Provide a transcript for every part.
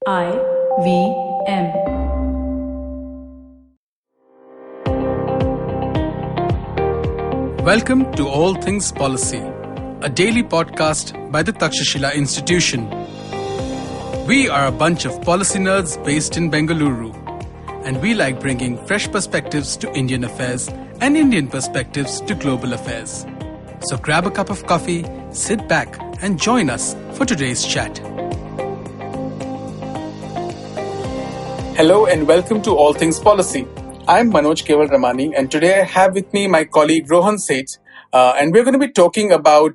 IVM. Welcome to All Things Policy, a daily podcast by the Takshashila Institution. We are a bunch of policy nerds based in Bengaluru, and we like bringing fresh perspectives to Indian affairs and Indian perspectives to global affairs. So grab a cup of coffee, sit back, and join us for today's chat. Hello and welcome to All Things Policy. I'm Manoj Kewalramani, and today I have with me my colleague Rohan Seth, and we're going to be talking about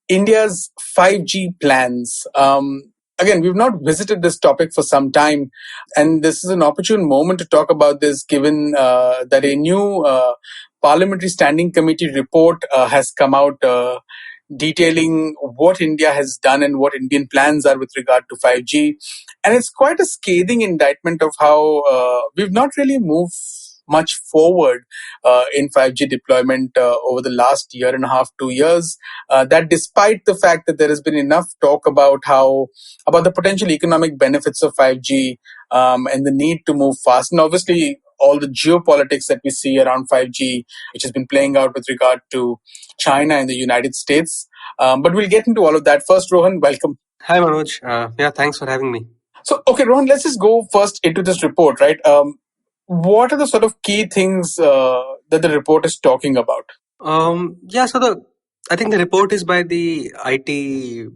India's 5G plans. Again, we've not visited this topic for some time, and this is an opportune moment to talk about this given that a new Parliamentary Standing Committee report has come out detailing what India has done and what Indian plans are with regard to 5G. And it's quite a scathing indictment of how we've not really moved much forward in 5G deployment over the last year and a half, 2 years. That despite the fact that there has been enough talk about the potential economic benefits of 5G and the need to move fast. And obviously, all the geopolitics that we see around 5G, which has been playing out with regard to China and the United States. But we'll get into all of that. First, Rohan, welcome. Hi, Manoj. Thanks for having me. So, okay, Rohan, let's just go first into this report, right? What are the sort of key things that the report is talking about? I think the report is by the IT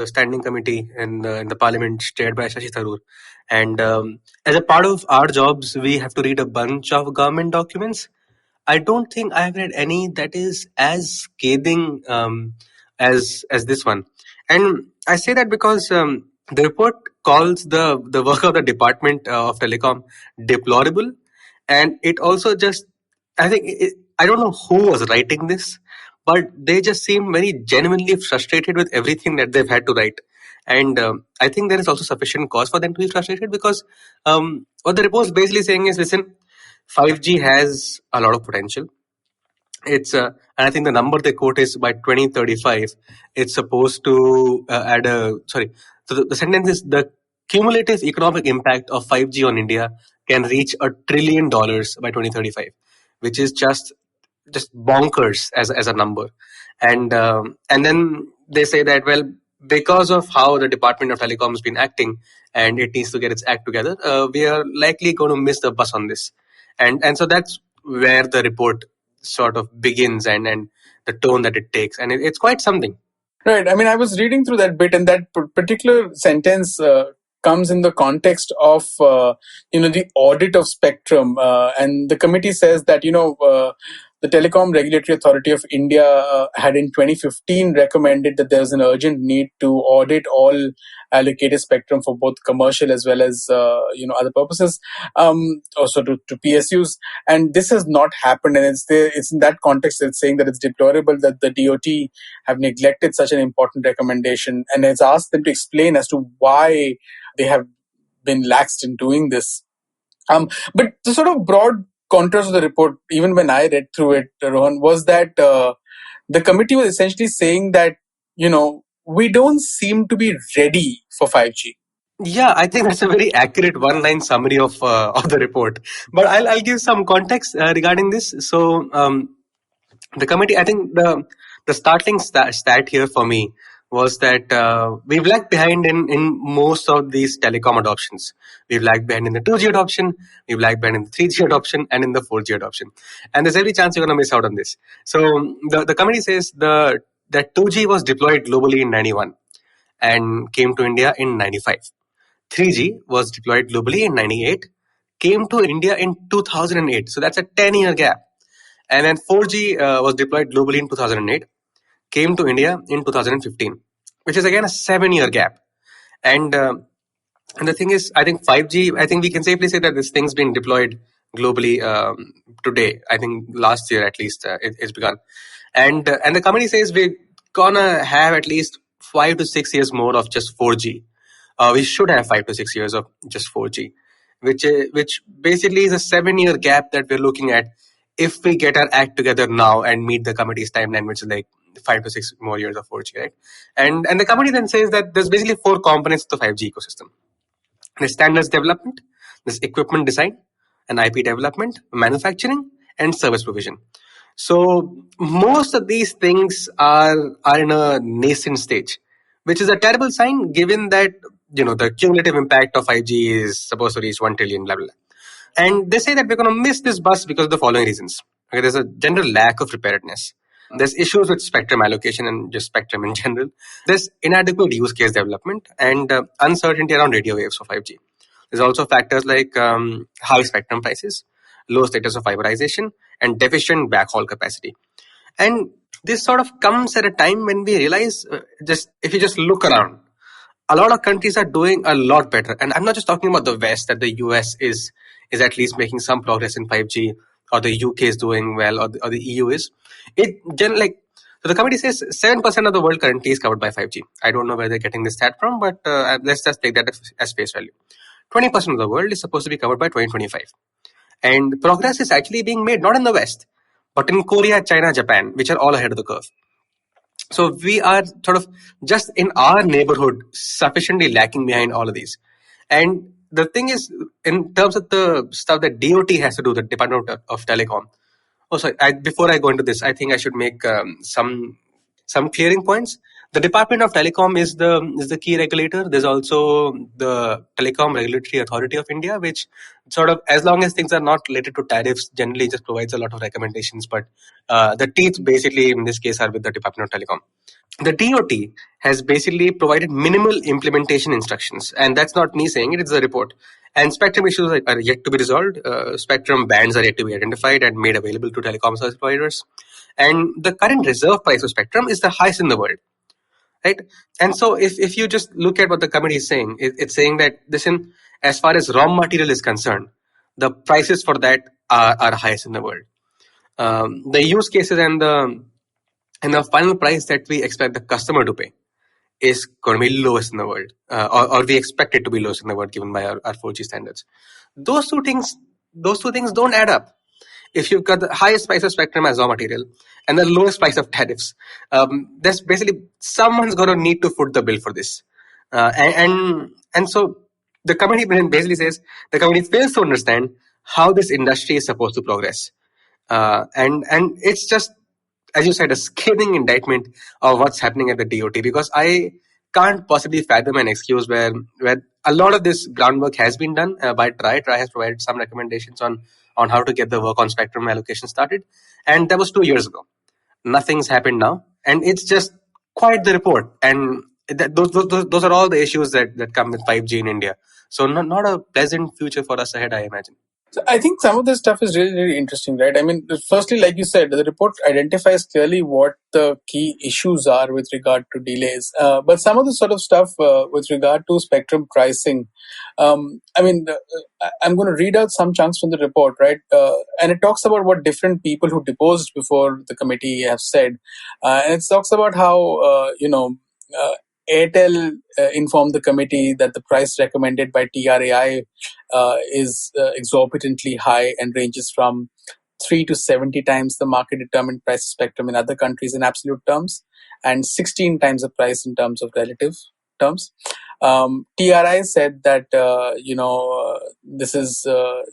Standing Committee in the Parliament, chaired by Shashi Tharoor. And as a part of our jobs, we have to read a bunch of government documents. I don't think I've read any that is as scathing as this one. And I say that because the report calls the work of the Department of Telecom deplorable. And it also just, I don't know who was writing this, but they just seem very genuinely frustrated with everything that they've had to write. And I think there is also sufficient cause for them to be frustrated because what the report is basically saying is, listen, 5G has a lot of potential. It's and I think the number they quote is by 2035, it's supposed to add a, sorry, so the sentence is the cumulative economic impact of 5G on India can reach $1 trillion by 2035, which is just bonkers as a number. And then they say that, well, because of how the Department of Telecom has been acting and it needs to get its act together, we are likely going to miss the bus on this. And so that's where the report sort of begins and the tone that it takes. And it's quite something. Right. I mean, I was reading through that bit, and that particular sentence comes in the context of, the audit of spectrum. And the committee says that, the Telecom Regulatory Authority of India had in 2015 recommended that there is an urgent need to audit all allocated spectrum for both commercial as well as other purposes, also to PSUs, and this has not happened. And it's in that context it's saying that it's deplorable that the DOT have neglected such an important recommendation, and it's asked them to explain as to why they have been laxed in doing this. But the sort of broad contrast of the report, even when I read through it, Rohan, was that the committee was essentially saying that, we don't seem to be ready for 5G. Yeah, I think that's a very accurate one-line summary of the report. But I'll give some context regarding this. So the committee, I think the startling stat here for me was that we've lagged behind in most of these telecom adoptions. We've lagged behind in the 2G adoption, we've lagged behind in the 3G adoption, and in the 4G adoption. And there's every chance you're going to miss out on this. So the committee says that 2G was deployed globally in 91 and came to India in 95. 3G was deployed globally in 98, came to India in 2008. So that's a 10-year gap. And then 4G was deployed globally in 2008, came to India in 2015, which is again a 7-year gap. And the thing is, I think 5G, I think we can safely say that this thing's been deployed globally today. I think last year at least it's begun. And the committee says we're gonna have at least 5 to 6 years more of just 4G. We should have 5 to 6 years of just 4G, which basically is a 7-year gap that we're looking at if we get our act together now and meet the committee's timeline, which is like 5 to 6 more years of 4G, right? And the committee then says that there's basically 4 components to the 5G ecosystem. There's standards development, there's equipment design, and IP development, manufacturing, and service provision. So most of these things are in a nascent stage, which is a terrible sign given that the cumulative impact of 5G is supposed to reach 1 trillion, blah blah blah. And they say that we're going to miss this bus because of the following reasons. Okay, there's a general lack of preparedness. There's issues with spectrum allocation and just spectrum in general. There's inadequate use case development and uncertainty around radio waves for 5G. There's also factors like high spectrum prices, low status of fiberization, and deficient backhaul capacity. And this sort of comes at a time when we realize, just if you just look around, a lot of countries are doing a lot better. And I'm not just talking about the West, that the US is at least making some progress in 5G, or the UK is doing well, or the EU is. So the committee says 7% of the world currently is covered by 5G. I don't know where they're getting this stat from, but let's just take that as face value. 20% of the world is supposed to be covered by 2025. And progress is actually being made not in the West, but in Korea, China, Japan, which are all ahead of the curve. So we are sort of just in our neighborhood sufficiently lacking behind all of these. And the thing is, in terms of the stuff that DOT has to do, the Department of Telecom. Oh, sorry. Before I go into this, I think I should make some clearing points. The Department of Telecom is the key regulator. There's also the Telecom Regulatory Authority of India, which sort of, as long as things are not related to tariffs, generally just provides a lot of recommendations. But the teeth, basically, in this case, are with the Department of Telecom. The DOT has basically provided minimal implementation instructions, and that's not me saying it; it's a report. And spectrum issues are yet to be resolved. Spectrum bands are yet to be identified and made available to telecom service providers. And the current reserve price of spectrum is the highest in the world, right? And so, if you just look at what the committee is saying, it's saying that listen, as far as raw material is concerned, the prices for that are highest in the world. The use cases and the final price that we expect the customer to pay is going to be lowest in the world, or we expect it to be lowest in the world given by our 4G standards. Those two things don't add up. If you've got the highest price of spectrum as raw material and the lowest price of tariffs, there's basically someone's going to need to foot the bill for this. And so the committee basically says the committee fails to understand how this industry is supposed to progress. And it's just, as you said, a scathing indictment of what's happening at the DOT, because I can't possibly fathom an excuse where a lot of this groundwork has been done by TRI. TRI has provided some recommendations on how to get the work on spectrum allocation started, and that was 2 years ago. Nothing's happened now, and it's just quite the report. And those are all the issues that come with 5G in India. So not a pleasant future for us ahead, I imagine. So I think some of this stuff is really, really interesting, right? I mean, firstly, like you said, the report identifies clearly what the key issues are with regard to delays. But some of the sort of stuff with regard to spectrum pricing, I'm going to read out some chunks from the report, right? And it talks about what different people who deposed before the committee have said. And it talks about how, Airtel informed the committee that the price recommended by TRAI is exorbitantly high and ranges from 3 to 70 times the market determined price of spectrum in other countries in absolute terms, and 16 times the price in terms of relative terms. TRI said that this is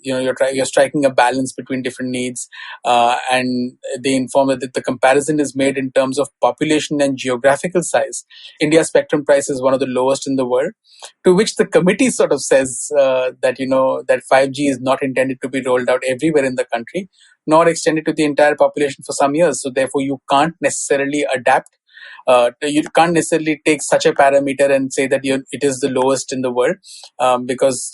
you're striking a balance between different needs, and they inform that the comparison is made in terms of population and geographical size. India's spectrum price is one of the lowest in the world. To which the committee sort of says that 5G is not intended to be rolled out everywhere in the country, nor extended to the entire population for some years. So therefore, you can't necessarily adapt. You can't necessarily take such a parameter and say that it is the lowest in the world, because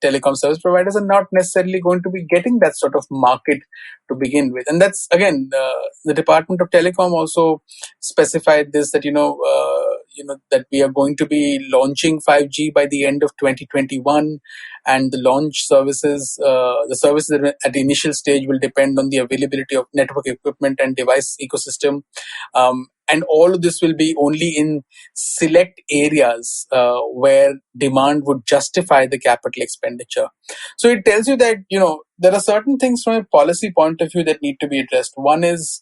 telecom service providers are not necessarily going to be getting that sort of market to begin with. And that's again, the Department of Telecom also specified this, that that we are going to be launching 5G by the end of 2021, and the launch services, the services at the initial stage will depend on the availability of network equipment and device ecosystem. And all of this will be only in select areas where demand would justify the capital expenditure. So it tells you that, there are certain things from a policy point of view that need to be addressed. One is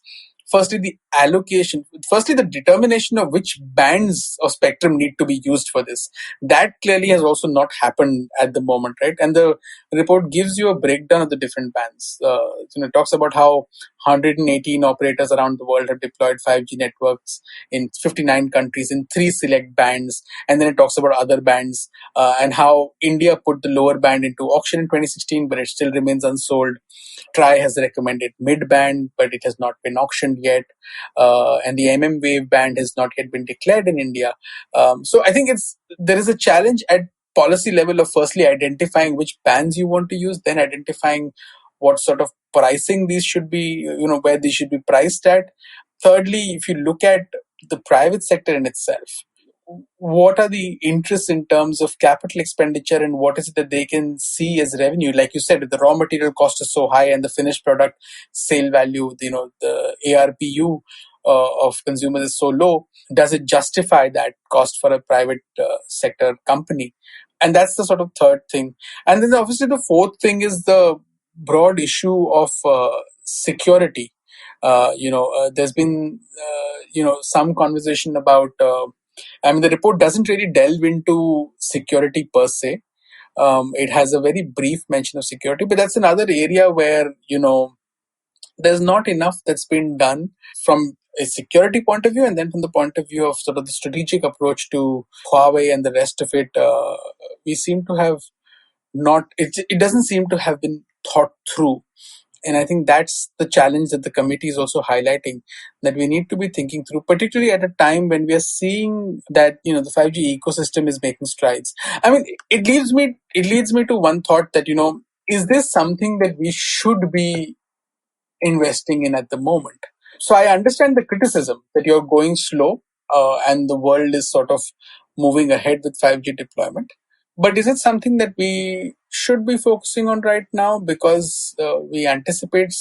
firstly the allocation, firstly the determination of which bands of spectrum need to be used for this. That clearly has also not happened at the moment, right? And the report gives you a breakdown of the different bands. It talks about how 118 operators around the world have deployed 5G networks in 59 countries in three select bands, and then it talks about other bands, and how India put the lower band into auction in 2016, but it still remains unsold. TRI has recommended mid-band, but it has not been auctioned yet. And the wave band has not yet been declared in India. So I think there is a challenge at policy level of firstly identifying which bands you want to use, then identifying what sort of pricing these should be, where these should be priced at. Thirdly, if you look at the private sector in itself, what are the interests in terms of capital expenditure, and what is it that they can see as revenue? Like you said, if the raw material cost is so high and the finished product sale value, the ARPU of consumers is so low, does it justify that cost for a private sector company? And that's the sort of third thing. And then obviously the fourth thing is the broad issue of security. There's been some conversation about the report doesn't really delve into security per se. It has a very brief mention of security, but that's another area where, there's not enough that's been done from a security point of view, and then from the point of view of sort of the strategic approach to Huawei and the rest of it. We seem to have not, it doesn't seem to have been thought through. And I think that's the challenge that the committee is also highlighting, that we need to be thinking through, particularly at a time when we are seeing that, the 5G ecosystem is making strides. I mean, it leads me to one thought that, is this something that we should be investing in at the moment? So I understand the criticism that you're going slow, and the world is sort of moving ahead with 5G deployment. But is it something that we should be focusing on right now because we anticipate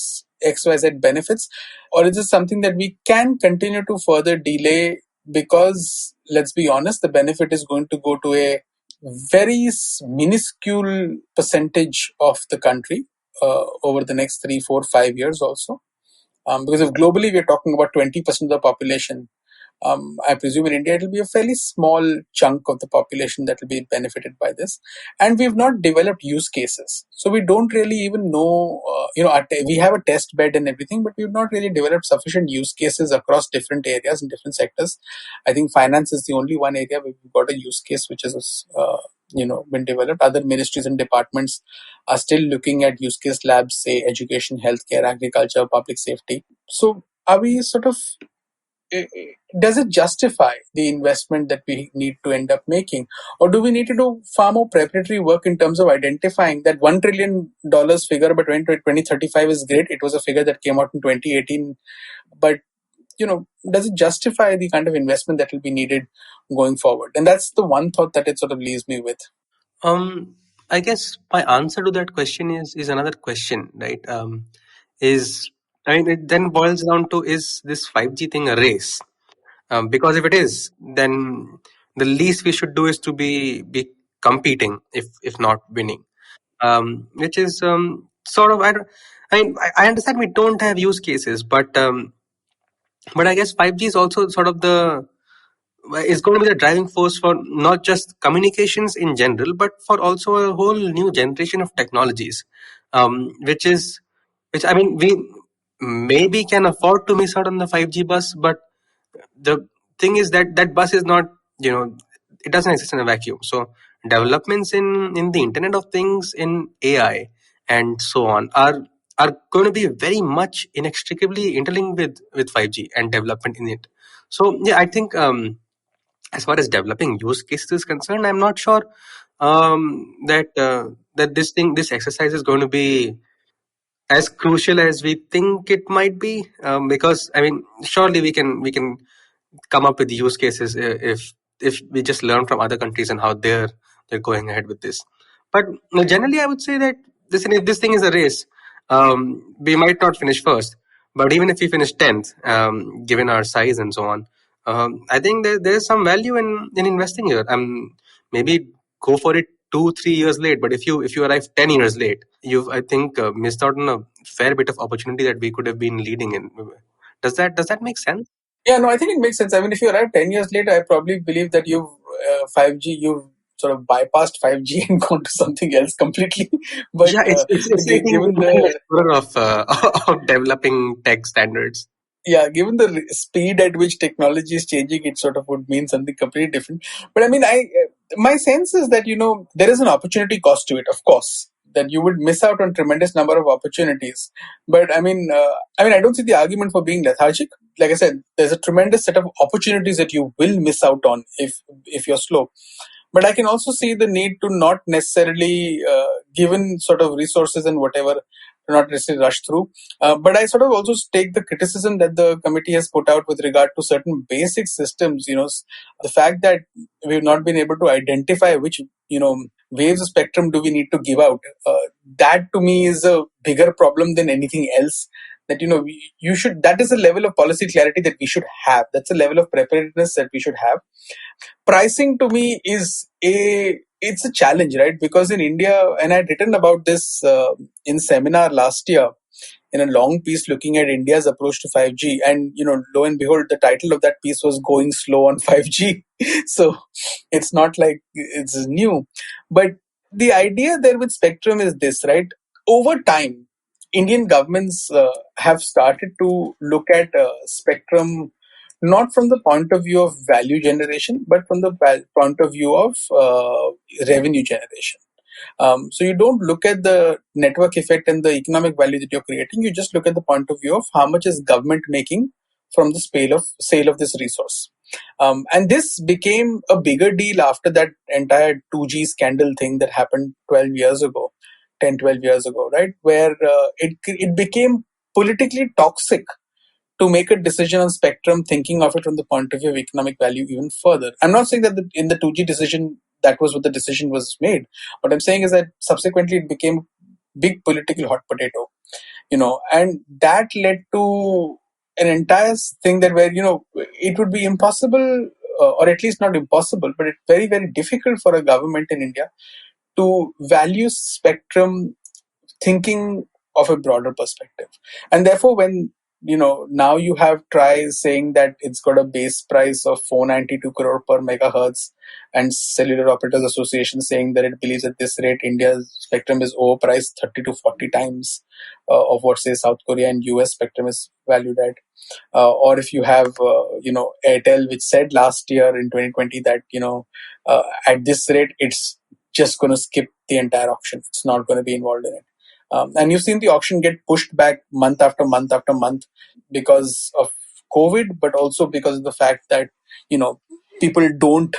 XYZ benefits? Or is it something that we can continue to further delay because, let's be honest, the benefit is going to go to a very minuscule percentage of the country over the next 3, 4, 5 years also? Because if globally we're talking about 20% of the population, I presume in India it will be a fairly small chunk of the population that will be benefited by this. And we've not developed use cases. So we don't really even know, we have a test bed and everything, but we've not really developed sufficient use cases across different areas and different sectors. I think finance is the only one area where we've got a use case which is, been developed. Other ministries and departments are still looking at use case labs, say education, healthcare, agriculture, public safety. So are we sort of does it justify the investment that we need to end up making, or do we need to do far more preparatory work in terms of identifying that $1 trillion figure by 2035 is great? It was a figure that came out in 2018, but does it justify the kind of investment that will be needed going forward? And that's the one thought that it sort of leaves me with. I guess my answer to that question is another question, right? Is I mean, it then boils down to, is this 5G thing a race? Because if it is, then the least we should do is to be competing, if not winning. Which is sort of, I understand we don't have use cases, but I guess 5G is also sort of is going to be the driving force for not just communications in general, but for also a whole new generation of technologies, which I mean, we maybe can afford to miss out on the 5G bus, but the thing is that that bus is not, it doesn't exist in a vacuum. So developments in the Internet of Things, in AI, and so on are going to be very much inextricably interlinked with 5G and development in it. So yeah, I think as far as developing use cases is concerned, I'm not sure that this exercise is going to be as crucial as we think it might be, because I mean, surely we can come up with use cases if we just learn from other countries and how they're going ahead with this. But generally, I would say that if this thing is a race, we might not finish first, but even if we finish 10th, given our size and so on, I think there's some value in investing here. Maybe go for it 2-3 years late, but if you arrive 10 years late, you've, I think, missed out on a fair bit of opportunity that we could have been leading in Does that make sense? Yeah, no, I think it makes sense. I mean, if you arrive 10 years later, I probably believe that 5G, you've sort of bypassed 5G and gone to something else completely. But Yeah, it's I think given an the explorer of of developing tech standards. yeah, given the speed at which technology is changing, it sort of would mean something completely different. But I mean, my sense is that there is an opportunity cost to it, of course, that you would miss out on tremendous number of opportunities. But I don't see the argument for being lethargic. Like I said, there's a tremendous set of opportunities that you will miss out on if you're slow. But I can also see the need to not necessarily, given sort of resources and whatever, to not necessarily rush through. But I sort of also take the criticism that the committee has put out with regard to certain basic systems. The fact that we've not been able to identify which, waves of spectrum do we need to give out. That to me is a bigger problem than anything else. That you should. That is a level of policy clarity that we should have. That's a level of preparedness that we should have. Pricing to me it's a challenge, right? Because in India, and I'd written about this in seminar last year in a long piece looking at India's approach to 5G, and lo and behold, the title of that piece was "Going Slow on 5G." So it's not like it's new, but the idea there with spectrum is this, right? Over time, Indian governments have started to look at spectrum not from the point of view of value generation, but from the point of view of revenue generation. So you don't look at the network effect and the economic value that you're creating. You just look at the point of view of how much is government making from the sale of this resource. And this became a bigger deal after that entire 2G scandal thing that happened 12 years ago, 10, 12 years ago, right? Where it became politically toxic to make a decision on spectrum, thinking of it from the point of view of economic value even further. I'm not saying that in the 2G decision, that was what the decision was made. What I'm saying is that subsequently it became big political hot potato, and that led to an entire thing that where, it would be impossible, or at least not impossible, but it's very, very difficult for a government in India to value spectrum thinking of a broader perspective. And therefore, when now you have tries saying that it's got a base price of 492 crore per megahertz, and Cellular Operators Association saying that it believes at this rate India's spectrum is overpriced 30 to 40 times of what, say, South Korea and US spectrum is valued at. Or if you have Airtel, which said last year in 2020 that at this rate it's just going to skip the entire auction, it's not going to be involved in it. And you've seen the auction get pushed back month after month after month because of COVID, but also because of the fact that people don't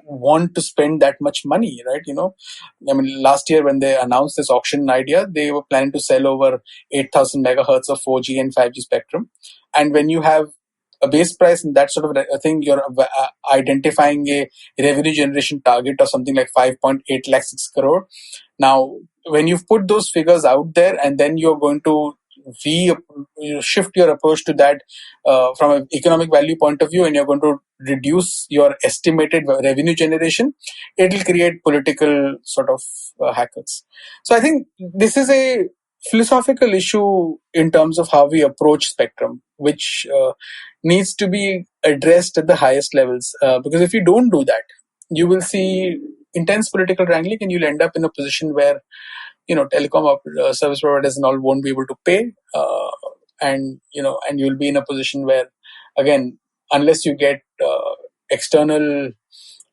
want to spend that much money, right? I mean, last year when they announced this auction idea, they were planning to sell over 8,000 megahertz of 4G and 5G spectrum. And when you have a base price and that sort of a thing, you're identifying a revenue generation target of something like 5.8 lakh 6 crore. Now, when you've put those figures out there and then you're going to shift your approach to that from an economic value point of view, and you're going to reduce your estimated revenue generation, it will create political sort of hackers. So I think this is a philosophical issue in terms of how we approach spectrum, which needs to be addressed at the highest levels. Because if you don't do that, you will see intense political wrangling, and you'll end up in a position where telecom service providers and all won't be able to pay, and you'll be in a position where, again, unless you get external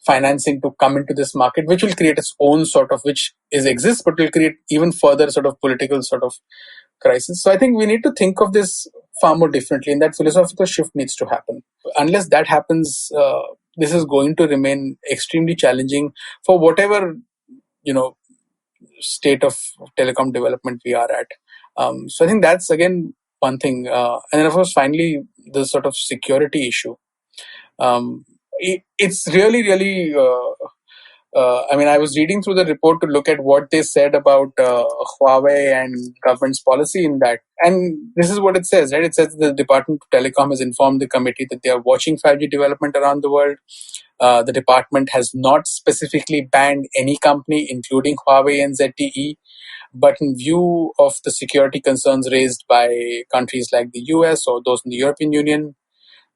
financing to come into this market, which will create its own sort of, which is exists, but will create even further sort of political sort of crisis. So I think we need to think of this far more differently, and that philosophical shift needs to happen. Unless that happens, this is going to remain extremely challenging for whatever state of telecom development we are at. So I think that's again one thing, and then of course finally the sort of security issue. It's really, really. I mean, I was reading through the report to look at what they said about Huawei and government's policy in that. And this is what it says, right? It says the Department of Telecom has informed the committee that they are watching 5G development around the world. The department has not specifically banned any company, including Huawei and ZTE. But in view of the security concerns raised by countries like the US or those in the European Union,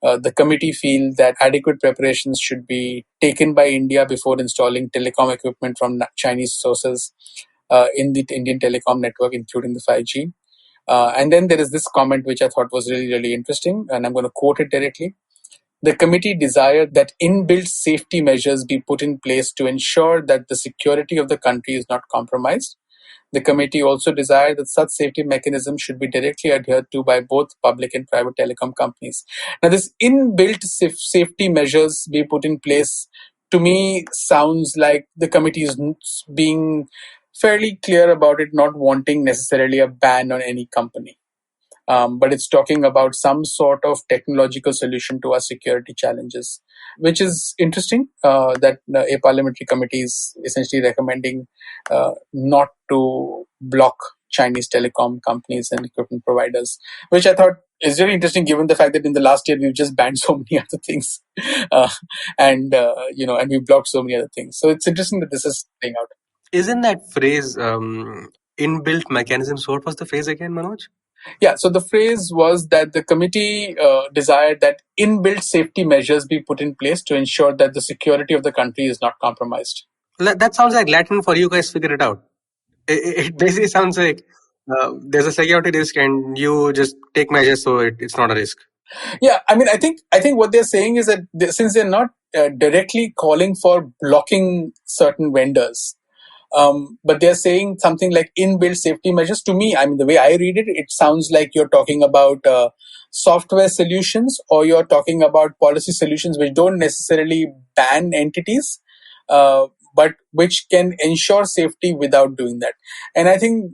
the committee feel that adequate preparations should be taken by India before installing telecom equipment from Chinese sources in the Indian telecom network, including the 5G. And then there is this comment which I thought was really, really interesting, and I'm going to quote it directly. The committee desired that inbuilt safety measures be put in place to ensure that the security of the country is not compromised. The committee also desired that such safety mechanisms should be directly adhered to by both public and private telecom companies. Now, this inbuilt safety measures be put in place, to me, sounds like the committee is being fairly clear about it, not wanting necessarily a ban on any company. But it's talking about some sort of technological solution to our security challenges, which is interesting that a parliamentary committee is essentially recommending not to block Chinese telecom companies and equipment providers, which I thought is really interesting given the fact that in the last year we've just banned so many other things, uh, and we've blocked so many other things. So it's interesting that this is playing out. Isn't that phrase inbuilt mechanisms? What was the phrase again, Manoj? Yeah, so the phrase was that the committee desired that inbuilt safety measures be put in place to ensure that the security of the country is not compromised. That sounds like Latin for you guys figure it out. It basically sounds like there's a security risk and you just take measures so it's not a risk. Yeah, I mean, I think what they're saying is that since they're not directly calling for blocking certain vendors, but they're saying something like inbuilt safety measures. To me, I mean, the way I read it, it sounds like you're talking about software solutions or you're talking about policy solutions which don't necessarily ban entities, but which can ensure safety without doing that. And I think,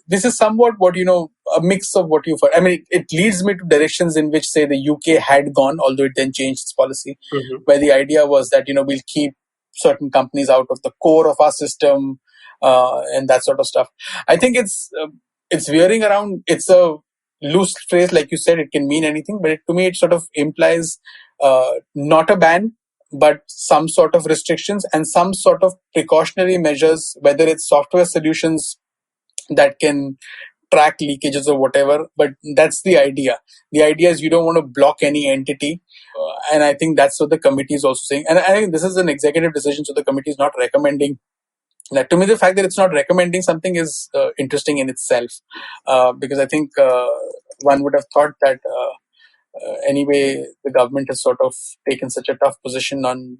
this is somewhat what, a mix of what you've heard. I mean, it leads me to directions in which, say, the UK had gone, although it then changed its policy, where the idea was that, we'll keep certain companies out of the core of our system, and that sort of stuff. I think it's veering around. It's a loose phrase, like you said. It can mean anything, but to me, it sort of implies not a ban, but some sort of restrictions and some sort of precautionary measures, whether it's software solutions that can track leakages or whatever. But that's the idea. The idea is you don't want to block any entity. And I think that's what the committee is also saying. And I think this is an executive decision, so the committee is not recommending that. To me, the fact that it's not recommending something is interesting in itself, because I think one would have thought that anyway, the government has sort of taken such a tough position on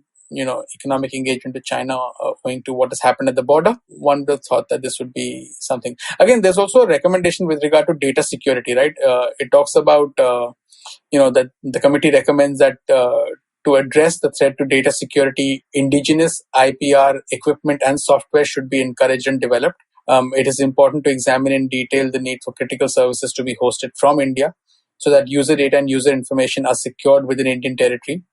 economic engagement with China, owing to what has happened at the border. One would have thought that this would be something. Again, there's also a recommendation with regard to data security, right? It talks about that the committee recommends that to address the threat to data security, indigenous IPR equipment and software should be encouraged and developed. It is important to examine in detail the need for critical services to be hosted from India so that user data and user information are secured within Indian territory,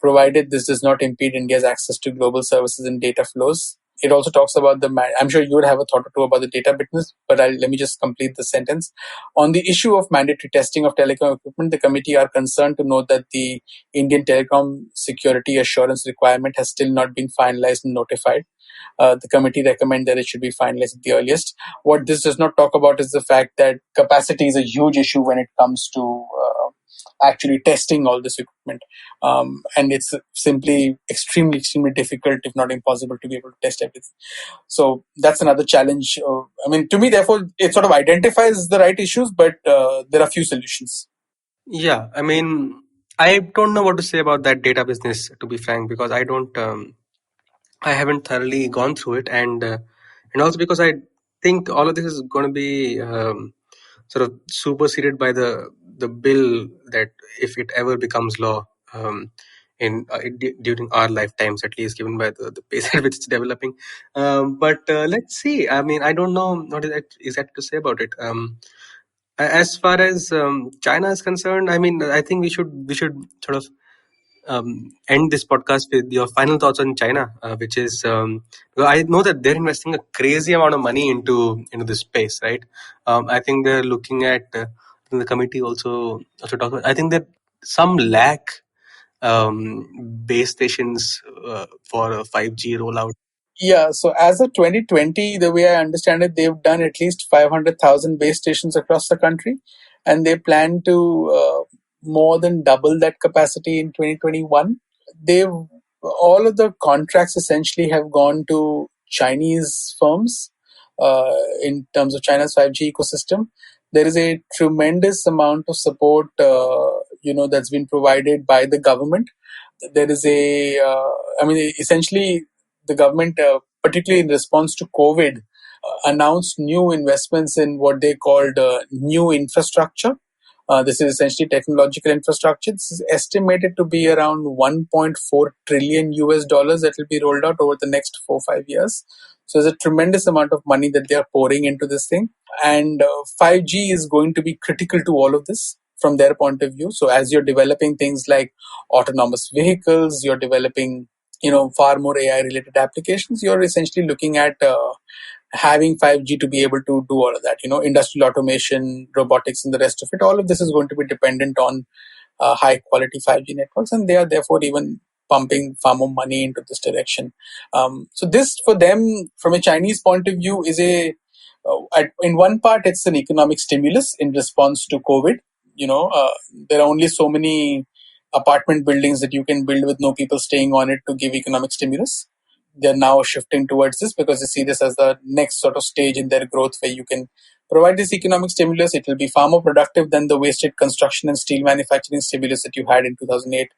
provided this does not impede India's access to global services and data flows. It also talks about I'm sure you would have a thought or two about the data business, but let me just complete the sentence. On the issue of mandatory testing of telecom equipment, the committee are concerned to note that the Indian telecom security assurance requirement has still not been finalized and notified. The committee recommend that it should be finalized at the earliest. What this does not talk about is the fact that capacity is a huge issue when it comes to actually testing all this equipment. And it's simply extremely, extremely difficult, if not impossible, to be able to test everything. So that's another challenge. I mean, to me, therefore, it sort of identifies the right issues, but there are few solutions. Yeah, I mean, I don't know what to say about that data business, to be frank, because I don't. I haven't thoroughly gone through it, and also because I think all of this is going to be sort of superseded by the bill that, if it ever becomes law, during our lifetimes, at least, given by the pace at which it's developing. But let's see. I mean, I don't know what is exactly to say about it. As far as China is concerned, I mean, I think we should sort of end this podcast with your final thoughts on China, which is well, I know that they're investing a crazy amount of money into this space, right? I think they're looking at the committee also talk about. I think that some lack base stations for a 5G rollout. Yeah, so as of 2020, the way I understand it, they've done at least 500,000 base stations across the country, and they plan to more than double that capacity in 2021. They've All of the contracts essentially have gone to Chinese firms in terms of China's 5G ecosystem. There is a tremendous amount of support, that's been provided by the government. There is essentially the government, particularly in response to COVID, announced new investments in what they called new infrastructure. This is essentially technological infrastructure. This is estimated to be around 1.4 trillion US dollars that will be rolled out over the next 4-5 years. So there's a tremendous amount of money that they are pouring into this thing. And 5G is going to be critical to all of this from their point of view. So as you're developing things like autonomous vehicles, you're developing, far more AI related applications, you're essentially looking at having 5G to be able to do all of that. Industrial automation, robotics, and the rest of it. All of this is going to be dependent on high quality 5G networks, and they are therefore even pumping far more money into this direction. So this, for them, from a Chinese point of view, is in one part, it's an economic stimulus in response to COVID. There are only so many apartment buildings that you can build with no people staying on it to give economic stimulus. They're now shifting towards this because they see this as the next sort of stage in their growth where you can provide this economic stimulus. It will be far more productive than the wasted construction and steel manufacturing stimulus that you had in 2008.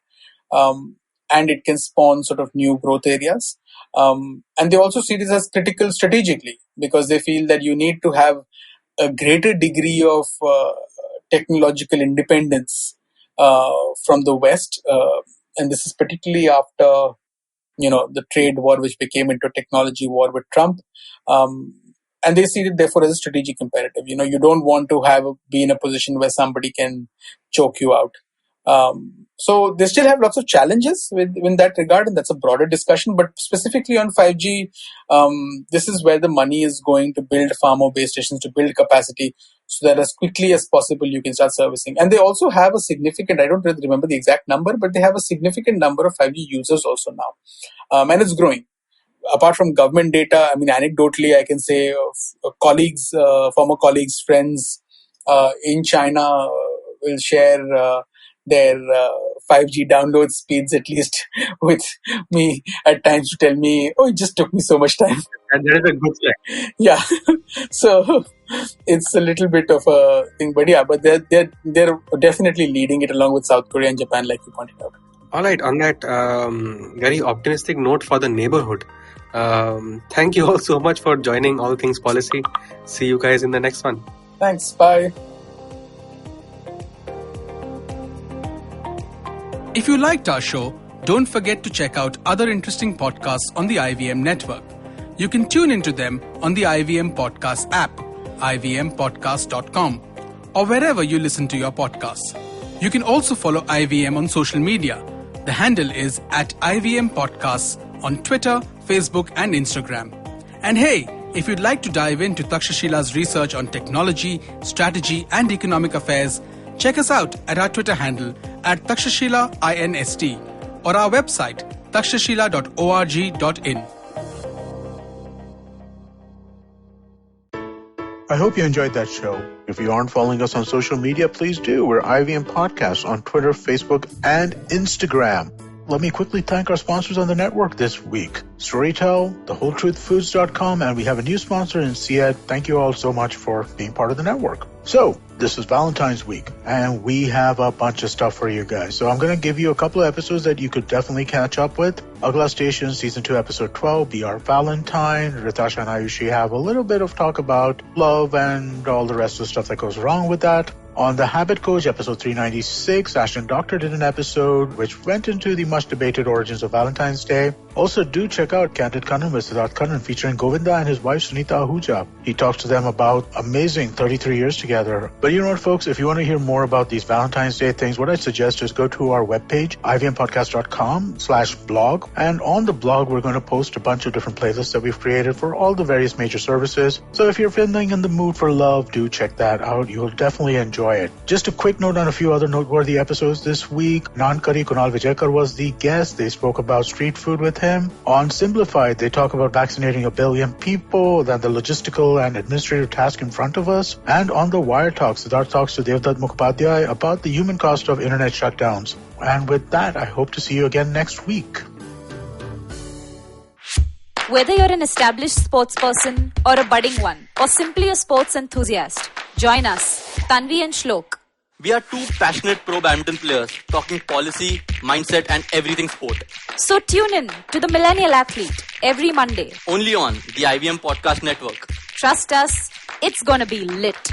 And it can spawn sort of new growth areas. And they also see this as critical strategically because they feel that you need to have a greater degree of technological independence from the West. And this is particularly after the trade war, which became into a technology war with Trump. And they see it therefore as a strategic imperative. You don't want to be in a position where somebody can choke you out. So they still have lots of challenges in that regard, and that's a broader discussion. But specifically on 5G, this is where the money is going to build far more base stations, to build capacity, so that as quickly as possible you can start servicing. And they also have a significant, I don't really remember the exact number, but they have a significant number of 5G users also now. And it's growing. Apart from government data, anecdotally, I can say colleagues, former colleagues, friends in China will share their 5G download speeds, at least with me at times, to tell me, oh, it just took me so much time. And there is a good sign. Yeah. So it's a little bit of a thing, but they're definitely leading it along with South Korea and Japan, like you pointed out. All right, on that very optimistic note for the neighborhood, thank you all so much for joining All Things Policy. See you guys in the next one. Thanks. Bye. If you liked our show, don't forget to check out other interesting podcasts on the IVM network. You can tune into them on the IVM Podcast app, ivmpodcast.com, or wherever you listen to your podcasts. You can also follow IVM on social media. The handle is @IVM Podcasts on Twitter, Facebook, and Instagram. And hey, if you'd like to dive into Takshashila's research on technology, strategy, and economic affairs, check us out at our Twitter handle @TakshashilaINST or our website takshashila.org.in. I hope you enjoyed that show. If you aren't following us on social media, please do. We're IVM Podcasts on Twitter, Facebook, and Instagram. Let me quickly thank our sponsors on the network this week. Storytel, thewholetruthfoods.com, and we have a new sponsor in Syed. Thank you all so much for being part of the network. So, this is Valentine's week, and we have a bunch of stuff for you guys. So I'm going to give you a couple of episodes that you could definitely catch up with. Agla Station, Season 2, Episode 12, Be Our Valentine. Ritasha and Ayushi have a little bit of talk about love and all the rest of the stuff that goes wrong with that. On The Habit Coach, episode 396, Ashton Doctor did an episode which went into the much-debated origins of Valentine's Day. Also, do check out Candid Kannan with Siddharth Kannan featuring Govinda and his wife Sunita Ahuja. He talks to them about amazing 33 years together. But you know what, folks? If you want to hear more about these Valentine's Day things, what I suggest is go to our webpage, ivmpodcast.com/blog. And on the blog, we're going to post a bunch of different playlists that we've created for all the various major services. So if you're feeling in the mood for love, do check that out. You'll definitely enjoy it. Just a quick note on a few other noteworthy episodes this week. Nankari Kunal Vijayakar was the guest. They spoke about street food with him. On Simplified, they talk about vaccinating 1 billion people, then the logistical and administrative task in front of us. And on the Wire Talks, Siddharth talks to Devdutt Mukhopadhyay about the human cost of internet shutdowns. And with that, I hope to see you again next week. Whether you're an established sports person or a budding one, or simply a sports enthusiast, join us, Tanvi and Shlok. We are two passionate pro badminton players talking policy, mindset and everything sport. So tune in to The Millennial Athlete every Monday. Only on the IVM Podcast Network. Trust us, it's gonna be lit.